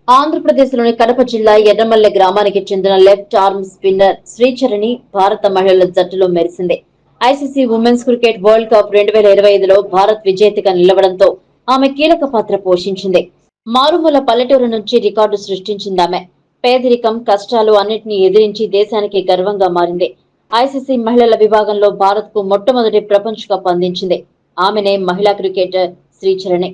ఆంధ్రప్రదేశ్లోని కడప జిల్లా ఎర్రమల్లె గ్రామానికి చెందిన లెఫ్ట్ ఆర్మ్ స్పిన్నర్ శ్రీచరణి భారత మహిళల జట్టులో మెరిసింది. ICC women's cricket world cup 2025లో భారత్ విజేతగా నిలవడంతో ఆమె కీలక పాత్ర పోషించింది. మారుమూల పల్లెటూరు నుంచి రికార్డు సృష్టించిందామె. పేదరికం, కష్టాలు అన్నింటినీ ఎదిరించి దేశానికి గర్వంగా మారింది. ఐసీసీ మహిళల విభాగంలో భారత్ కు మొట్టమొదటి ప్రపంచ కప్ అందించింది. ఆమెనే మహిళా క్రికెటర్ శ్రీచరణి.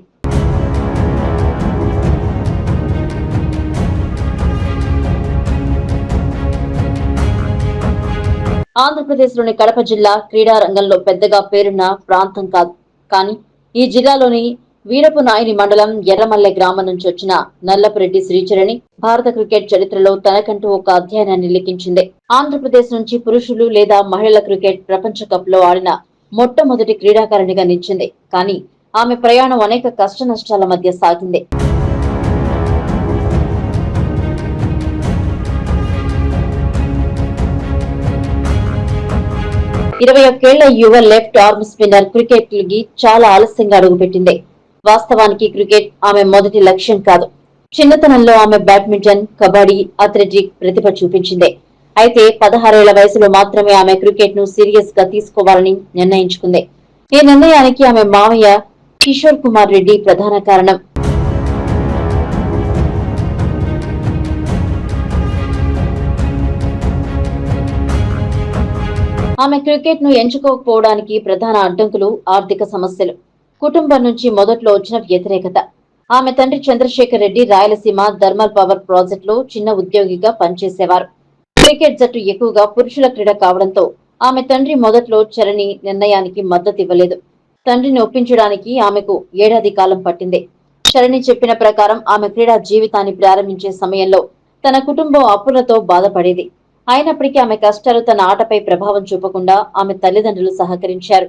ఆంధ్రప్రదేశ్లోని కడప జిల్లా క్రీడా రంగంలో పెద్దగా పేరున్న ప్రాంతం కాదు. కానీ ఈ జిల్లాలోని వీరపునాయని మండలం ఎర్రమల్లె గ్రామం నుంచి వచ్చిన నల్లపురెడ్డి శ్రీచరణి భారత క్రికెట్ చరిత్రలో తనకంటూ ఒక అధ్యాయాన్ని లిఖించింది. ఆంధ్రప్రదేశ్ నుంచి పురుషులు లేదా మహిళల క్రికెట్ ప్రపంచ కప్ లో ఆడిన మొట్టమొదటి క్రీడాకారిణిగా నిలిచింది. కానీ ఆమె ప్రయాణం అనేక కష్టనష్టాల మధ్య సాగింది. 21 ఏళ్ల యువ లెఫ్ట్ ఆర్మ్ స్పిన్నర్ క్రికెట్ కి చాలా ఆలస్యంగా అడుగుపెట్టింది. వాస్తవానికి క్రికెట్ ఆమె మొదటి లక్ష్యం కాదు. చిన్నతనంలో ఆమె బ్యాడ్మింటన్, కబడ్డీ, అథ్లెటిక్ ప్రతిభ చూపించింది. అయితే 16 ఏళ్ల వయసులో మాత్రమే ఆమె క్రికెట్ ను సీరియస్ గా తీసుకోవాలని నిర్ణయించుకుంది. ఈ నిర్ణయానికి ఆమె మామయ్య కిషోర్ కుమార్ రెడ్డి ప్రధాన కారణం. ఆమె క్రికెట్ ను ఎంచుకోకపోవడానికి ప్రధాన అడ్డంకులు ఆర్థిక సమస్యలు, కుటుంబం నుంచి మొదట్లో వచ్చిన వ్యతిరేకత. ఆమె తండ్రి Chandrashekar Reddy Rayalaseema thermal power project లో చిన్న ఉద్యోగిగా పనిచేసేవారు. క్రికెట్ జట్టు ఎక్కువగా పురుషుల క్రీడ కావడంతో ఆమె తండ్రి మొదట్లో చరణి నిర్ణయానికి మద్దతివ్వలేదు. తండ్రిని ఒప్పించడానికి ఆమెకు ఏడాది కాలం పట్టింది. చరణి చెప్పిన ప్రకారం ఆమె క్రీడా జీవితాన్ని ప్రారంభించే సమయంలో తన కుటుంబం అప్పులతో బాధపడేది. అయినప్పటికీ ఆమె కష్టాలు తన ఆటపై ప్రభావం చూపకుండా ఆమె తల్లిదండ్రులు సహకరించారు.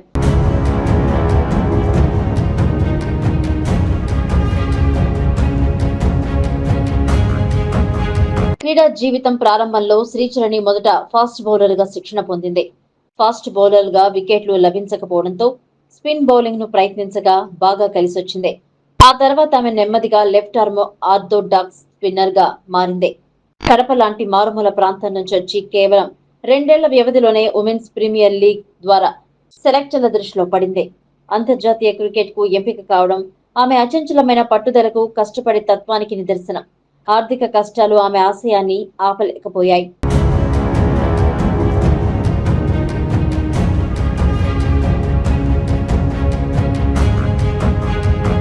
క్రీడా జీవితం ప్రారంభంలో శ్రీచరణి మొదట ఫాస్ట్ బౌలర్ గా శిక్షణ పొందింది. ఫాస్ట్ బౌలర్ గా వికెట్లు లభించకపోవడంతో స్పిన్ బౌలింగ్ ను ప్రయత్నించగా బాగా కలిసొచ్చింది. ఆ తర్వాత ఆమె నెమ్మదిగా లెఫ్ట్ ఆర్మ్ ఆర్థోడాక్స్ స్పిన్నర్ గా మారింది. కడప లాంటి మారుమూల ప్రాంతం నుంచి వచ్చి కేవలం 2 ఏళ్ల వ్యవధిలోనే ఉమెన్స్ ప్రీమియర్ లీగ్ ద్వారా సెలెక్టర్ల దృష్టిలో పడింది. అంతర్జాతీయ క్రికెట్ కు ఎంపిక కావడం ఆమె అచంచలమైన పట్టుదలకు, కష్టపడే తత్వానికి నిదర్శనం. ఆర్థిక కష్టాలు ఆమె ఆశయాన్ని ఆపలేకపోయాయి.